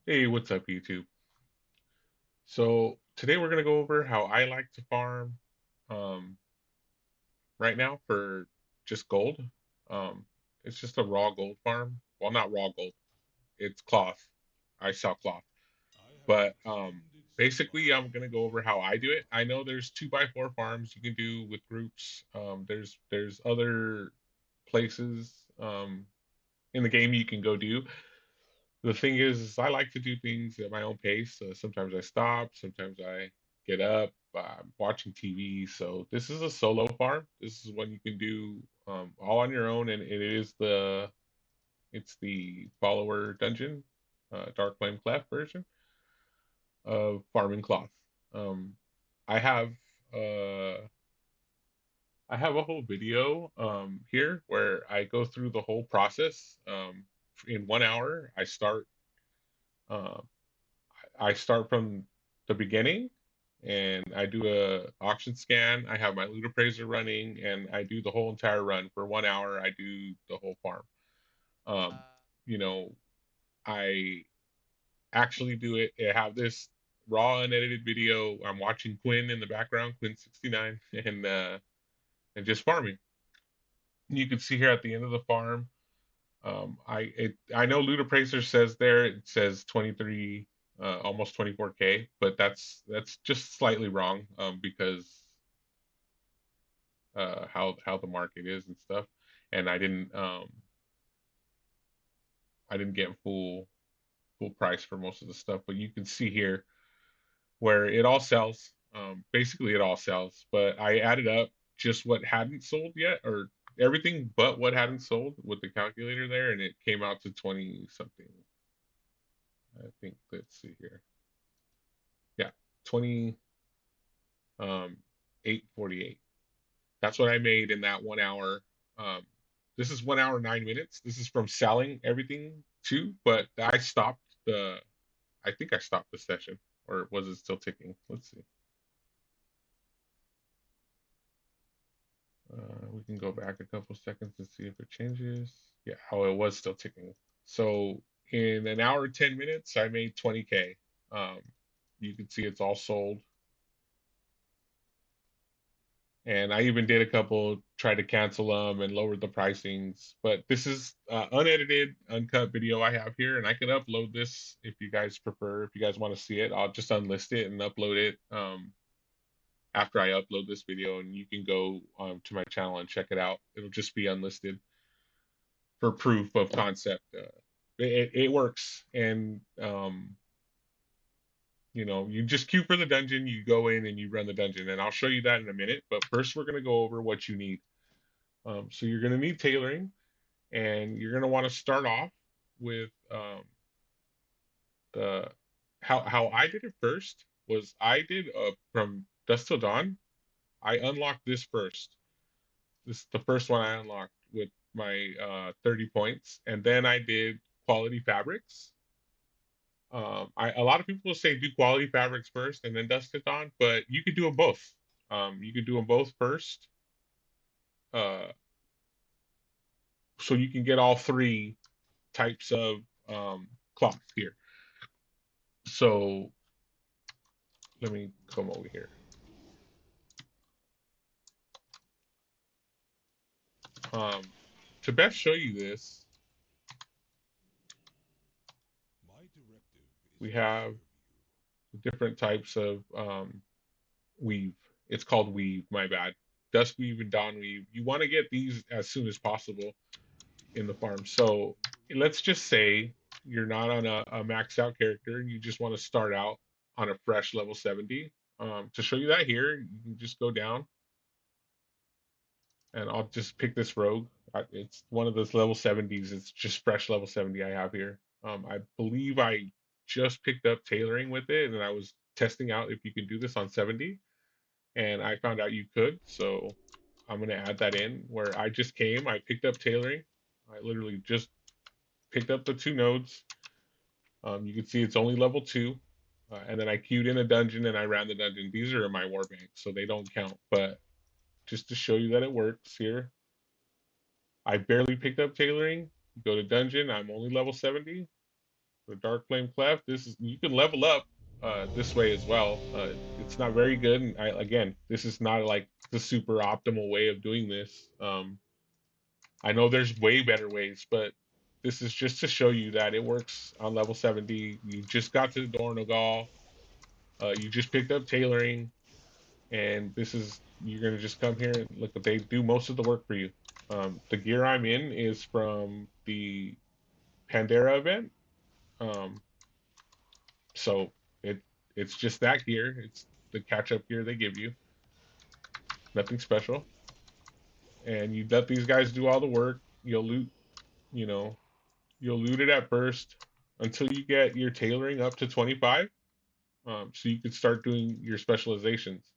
Hey, what's up, YouTube? So today we're gonna go over how I like to farm um, right now for just gold. Um, it's just a raw gold farm. Well, not raw gold. It's cloth. I sell cloth. But basically, I'm gonna go over how I do it. I know there's 2x4 farms you can do with groups. There's other places in the game you can go do. The thing is I like to do things at my own pace. Sometimes I stop, sometimes I get up, I'm watching TV. So this is a solo farm. This is one you can do all on your own, and it's the follower dungeon, Dark Flame Clef version of farming cloth. Um, I have uh, I have a whole video here where I go through the whole process. In 1 hour, uh, I start from the beginning and I do a auction scan. I have my loot appraiser running and I do the whole entire run for 1 hour. I do the whole farm. Um, you know, I actually do it. I have this raw unedited video. I'm watching Quinn in the background, Quinn 69, and just farming. You can see here at the end of the farm. I know loot appraiser says there it says 23 almost 24K, but that's just slightly wrong because how the market is and stuff. And I didn't get full price for most of the stuff, but you can see here where it all sells. Basically, it all sells, but I added up just what hadn't sold yet, or everything but what hadn't sold with the calculator there, and it came out to 20 something. I think, let's see here. Yeah, 20 um 848. That's what I made in that 1 hour. Um, this is 1 hour 9 minutes. This is from selling everything too, but the. I think I stopped the session, or was it still ticking? Let's see. We can go back a couple seconds and see if it changes. Yeah, oh, it was still ticking. So in an hour 10 minutes, I made 20K. Um, you can see it's all sold. And I even did a couple, tried to cancel them and lowered the pricings. But this is unedited, uncut video I have here, and I can upload this if you guys prefer. If you guys want to see it, I'll just unlist it and upload it after I upload this video, and you can go to my channel and check it out. It'll just be unlisted for proof of concept. It works, and you just queue for the dungeon, you go in and you run the dungeon, and I'll show you that in a minute. But first, we're gonna go over what you need. So you're going to need tailoring, and you're going to want to start off with the how I did it first was I did from dusk till dawn. I unlocked this first. This is the first one I unlocked with my 30 points, and then I did quality fabrics. A lot of people say do quality fabrics first and then dusk till dawn, but you could do them both. You could do them both first, uh, so you can get all three types of cloth here. So let me come over here. Um, to best show you this, we have different types of weave. It's called weave, my bad. Dusk weave and dawn weave. You want to get these as soon as possible in the farm. So let's just say you're not on a maxed out character and you just want to start out on a fresh level 70. To show you that here, you can just go down and I'll just pick this rogue. It's one of those level 70s. It's just fresh level 70 I have here. I believe I just picked up tailoring with it, and I was testing out if you can do this on 70, and I found out you could. So I'm gonna add that in. Where I just came, I picked up tailoring. I literally just picked up the two nodes. You can see it's only level 2. And then I queued in a dungeon and I ran the dungeon. These are in my war bank, so they don't count. But just to show you that it works here, I barely picked up tailoring. Go to dungeon. I'm only level 70. The dark flame cleft. This is you can level up this way as well. It's not very good, and again, this is not like the super optimal way of doing this. I know there's way better ways, but this is just to show you that it works on level 70. You just got to the Dornogal. You just picked up tailoring, and this is you're gonna just come here and look. They do most of the work for you. The gear I'm in is from the Pandera event. Um, so it it's just that gear. It's the catch up gear they give you. Nothing special. And you let these guys do all the work. You'll loot, you know, you'll loot it at first until you get your tailoring up to 25. So you can start doing your specializations.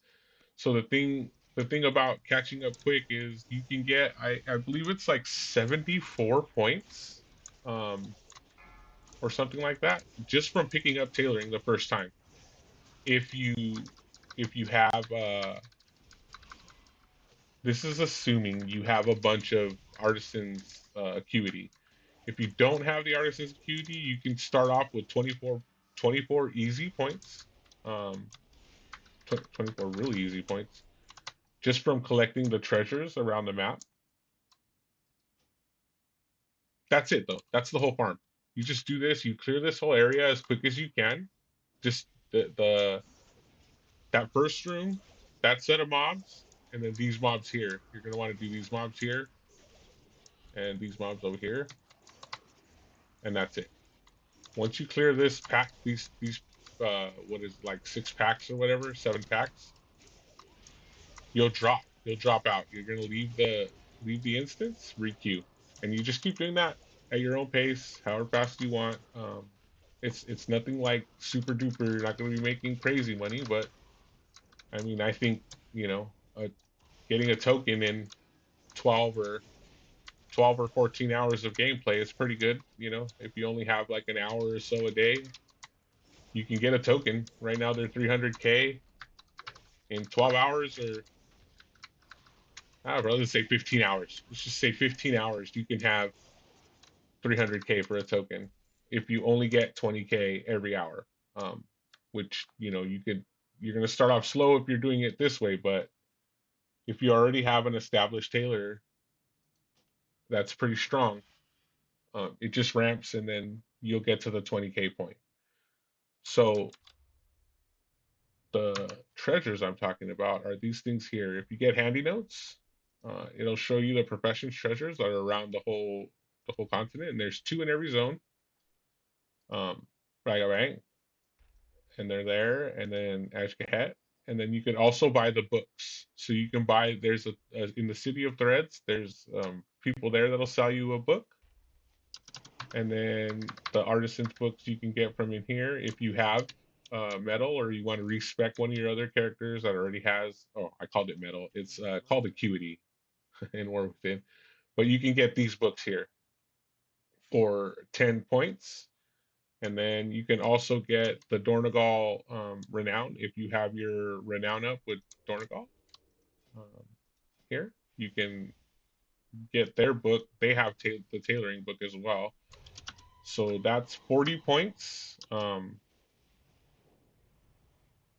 So the thing about catching up quick is you can get I believe it's like 74 points or something like that just from picking up tailoring the first time. If you have this is assuming you have a bunch of artisans acuity. If you don't have the artisan's acuity, you can start off with 24 easy points. Um 24 really easy points just from collecting the treasures around the map. That's it though. That's the whole farm. You just do this. You clear this whole area as quick as you can. Just the that first room, that set of mobs, and then these mobs here. You're gonna want to do these mobs here and these mobs over here, and that's it. Once you clear this pack, these what is it, like 6 packs or whatever, 7 packs, You'll drop out. You're gonna leave the instance, requeue, and you just keep doing that at your own pace, however fast you want. It's nothing like super duper. You're not gonna be making crazy money, but I mean, I think you know, getting a token in 12 or 12 or 14 hours of gameplay is pretty good. If you only have like an hour or so a day, you can get a token. Right now, they're 300k in 12 hours, or I'd rather say 15 hours. Let's just say 15 hours. You can have 300k for a token if you only get 20k every hour. Which you're gonna start off slow if you're doing it this way, but if you already have an established tailor, that's pretty strong. It just ramps, and then you'll get to the 20k point. So the treasures I'm talking about are these things here. If you get handy notes, it'll show you the professions treasures that are around the whole continent, and there's 2 in every zone. Um, right, and they're there, and then Ashkahet, and then you can also buy the books. So you can buy. There's in the City of Threads. There's people there that'll sell you a book, and then the artisan's books you can get from in here if you have metal, or you want to respec one of your other characters that already has. Oh, I called it metal. It's called acuity in War Within. But you can get these books here for 10 points. And then you can also get the Dornogal Renown if you have your Renown up with Dornogal. Um, Here, you can get their book. They have the tailoring book as well. So that's 40 points.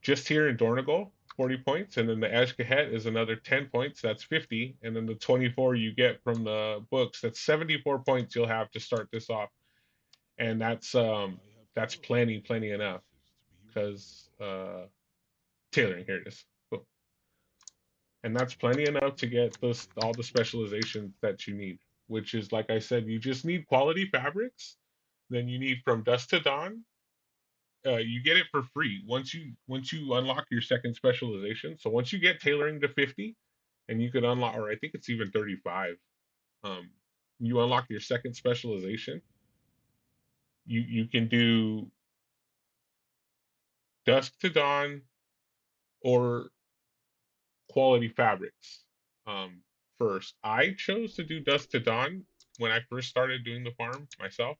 Just here in Dornogal, 40 points. And then the Ashkahet is another 10 points. That's 50. And then the 24 you get from the books, that's 74 points you'll have to start this off. And that's plenty enough. Because tailoring, here it is. Boom. And that's plenty enough to get all the specializations that you need, which is, like I said, you just need quality fabrics. Then you need from dusk to dawn. You get it for free once you unlock your second specialization. So once you get tailoring to 50, and you can unlock, or I think it's even 35. Um, you unlock your second specialization. You can do dusk to dawn or quality fabrics. Um, First, I chose to do dusk to dawn when I first started doing the farm myself,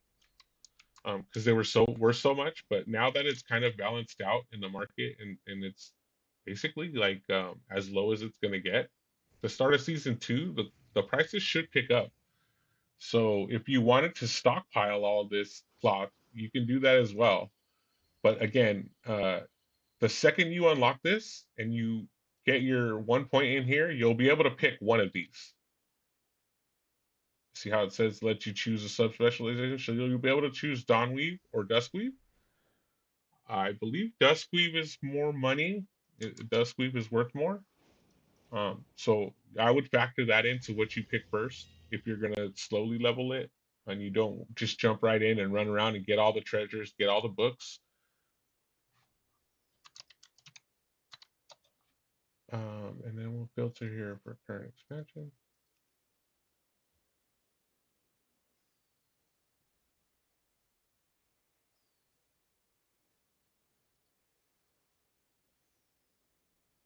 because they were so much. But now that it's kind of balanced out in the market, and it's basically like as low as it's gonna get, the start of season 2, the prices should pick up. So if you wanted to stockpile all this cloth, you can do that as well. But again, the second you unlock this and you get your 1 point in here, you'll be able to pick one of these. See how it says let you choose a subspecialization? So you'll be able to choose Dawnweave or Duskweave. I believe Duskweave is more money. Duskweave is worth more. So I would factor that into what you pick first if you're gonna slowly level it, and you don't just jump right in and run around and get all the treasures, get all the books. And then we'll filter here for current expansion.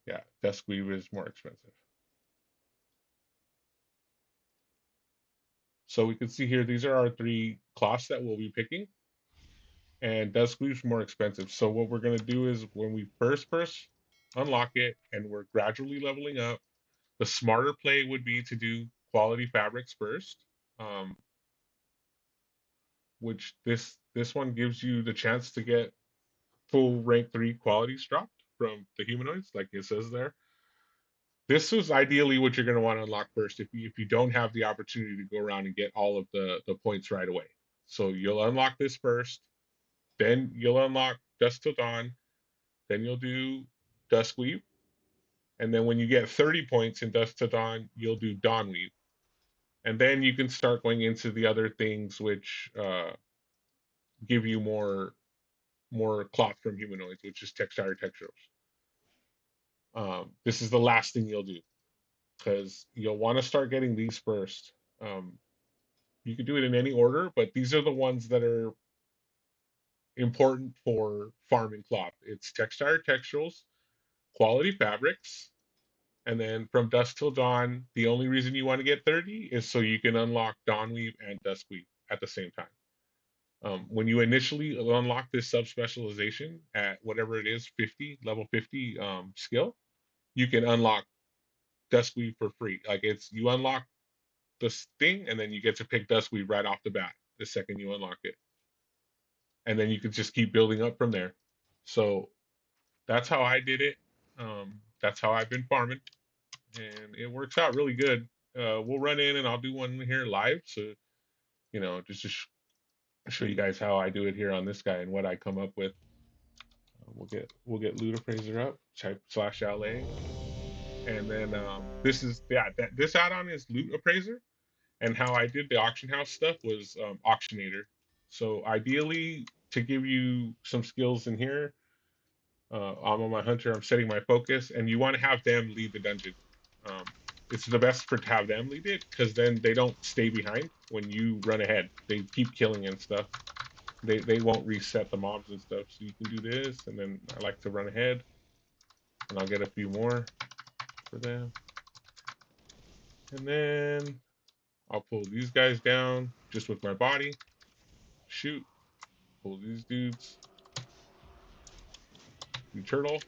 Yeah, Duskweave is more expensive. So we can see here, these are our 3 cloths that we'll be picking, and Duskweave's more expensive. So what we're gonna do is when we first unlock it and we're gradually leveling up, the smarter play would be to do quality fabrics first. Um, which this one gives you the chance to get full rank 3 qualities dropped from the humanoids, like it says there. This is ideally what you're going to want to unlock first if you don't have the opportunity to go around and get all of the points right away. So you'll unlock this first, then you'll unlock Dusk Till Dawn, then you'll do Duskweave, and then when you get 30 points in Dusk Till Dawn, you'll do Dawnweave. And then you can start going into the other things which give you more cloth from humanoids, which is textile textures. This is the last thing you'll do because you'll want to start getting these first. Um, you can do it in any order, but these are the ones that are important for farming cloth. It's textile textiles, quality fabrics, and then from dusk till dawn, the only reason you want to get 30 is so you can unlock Dawnweave and Duskweave at the same time. When you initially unlock this subspecialization at whatever it is, 50, level 50 skill, you can unlock Duskweave for free. Like it's you unlock this thing and then you get to pick Duskweave right off the bat the second you unlock it. And then you can just keep building up from there. So that's how I did it. That's how I've been farming, and it works out really good. We'll run in and I'll do one here live, so just to show you guys how I do it here on this guy and what I come up with. We'll get LootAppraiser up, type /LA, and then this add-on is LootAppraiser. And how I did the auction house stuff was Auctionator. So ideally, to give you some skills in here, I'm on my hunter. I'm setting my focus, and you want to have them lead the dungeon. Um, it's the best for to have them lead it because then they don't stay behind when you run ahead. They keep killing and stuff. They won't reset the mobs and stuff. So you can do this, and then I like to run ahead, and I'll get a few more for them, and then I'll pull these guys down just with my body. Shoot. Pull these dudes. We turtle.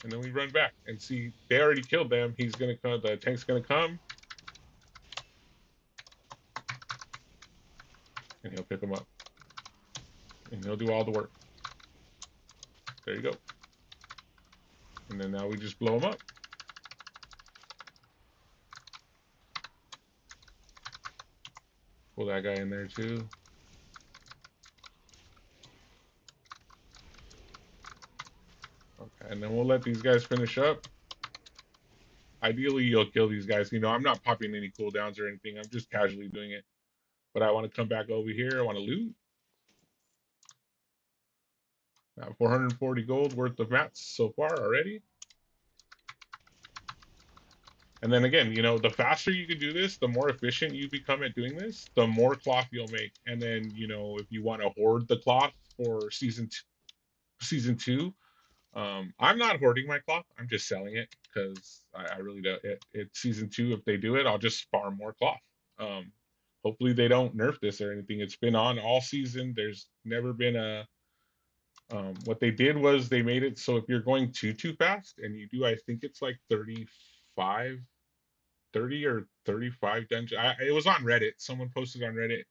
And then we run back and see they already killed them. He's gonna come. The tank's gonna come, and he'll pick them up, and he'll do all the work. There you go. And then now we just blow them up. Pull that guy in there too. Okay, and then we'll let these guys finish up. Ideally, you'll kill these guys. I'm not popping any cooldowns or anything. I'm just casually doing it. But I want to come back over here. I want to loot. 440 gold worth of mats so far already. And then again, the faster you can do this, the more efficient you become at doing this, the more cloth you'll make. And then, if you want to hoard the cloth for season 2, I'm not hoarding my cloth. I'm just selling it because I really don't. It's season 2. If they do it, I'll just farm more cloth. Hopefully they don't nerf this or anything. It's been on all season. There's never been a. What they did was they made it so if you're going too fast and you do, I think it's like 35 30 or 35 dungeons. It was on Reddit. Someone posted on Reddit.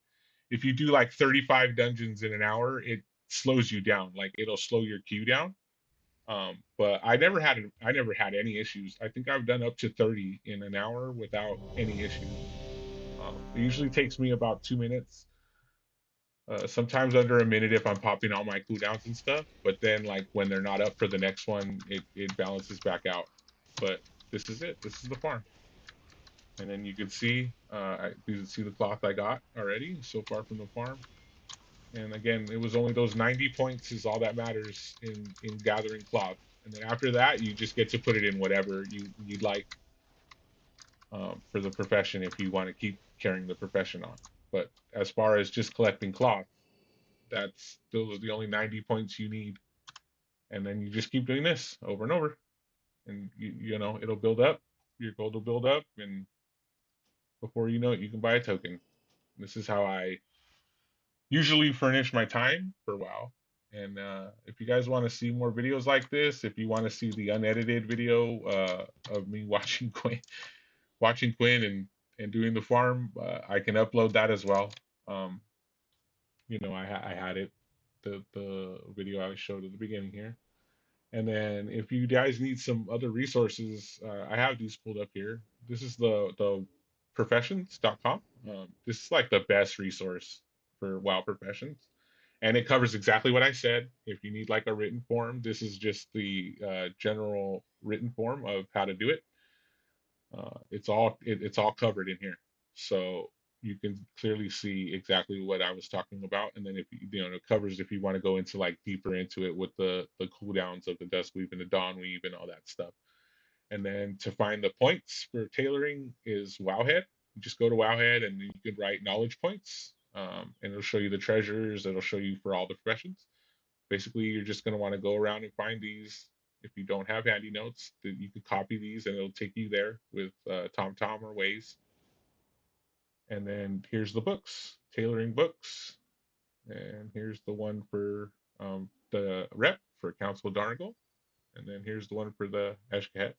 If you do like 35 dungeons in an hour, it slows you down. Like it'll slow your queue down. But I never had any issues. I think I've done up to 30 in an hour without any issues. It usually takes me about 2 minutes. Sometimes under a minute if I'm popping all my cooldowns and stuff. But then like when they're not up for the next one, it balances back out. But this is it. This is the farm. And then you can see, you can see the cloth I got already so far from the farm. And again, it was only those 90 points is all that matters in gathering cloth. And then after that, you just get to put it in whatever you'd like, for the profession if you want to keep carrying the profession on. But as far as just collecting cloth, that's those are the only 90 points you need. And then you just keep doing this over and over, and you know it'll build up. Your gold will build up, and before you know it, you can buy a token. This is how I usually furnish my time for WoW. And if you guys want to see more videos like this, if you want to see the unedited video of me watching Quinn and doing the farm, I can upload that as well. Um, I had it, the video I showed at the beginning here. And then if you guys need some other resources, I have these pulled up here. This is the professions.com. This is like the best resource for WoW professions, and it covers exactly what I said. If you need like a written form, this is just the general written form of how to do it. It's all covered in here, so you can clearly see exactly what I was talking about. And then if it covers if you want to go into like deeper into it with the cooldowns of the Dusk Weave and the Dawn Weave and all that stuff. And then to find the points for tailoring is Wowhead. You just go to Wowhead and you can write knowledge points, and it'll show you the treasures. It'll show you for all the professions. Basically, you're just going to want to go around and find these. If you don't have handy notes, that you can copy these and it'll take you there with TomTom or Waze. And then here's the books, tailoring books. And here's the one for the rep for Council Darnagle. And then here's the one for the Eshkahet.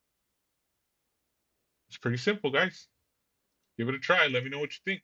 It's pretty simple, guys. Give it a try. Let me know what you think.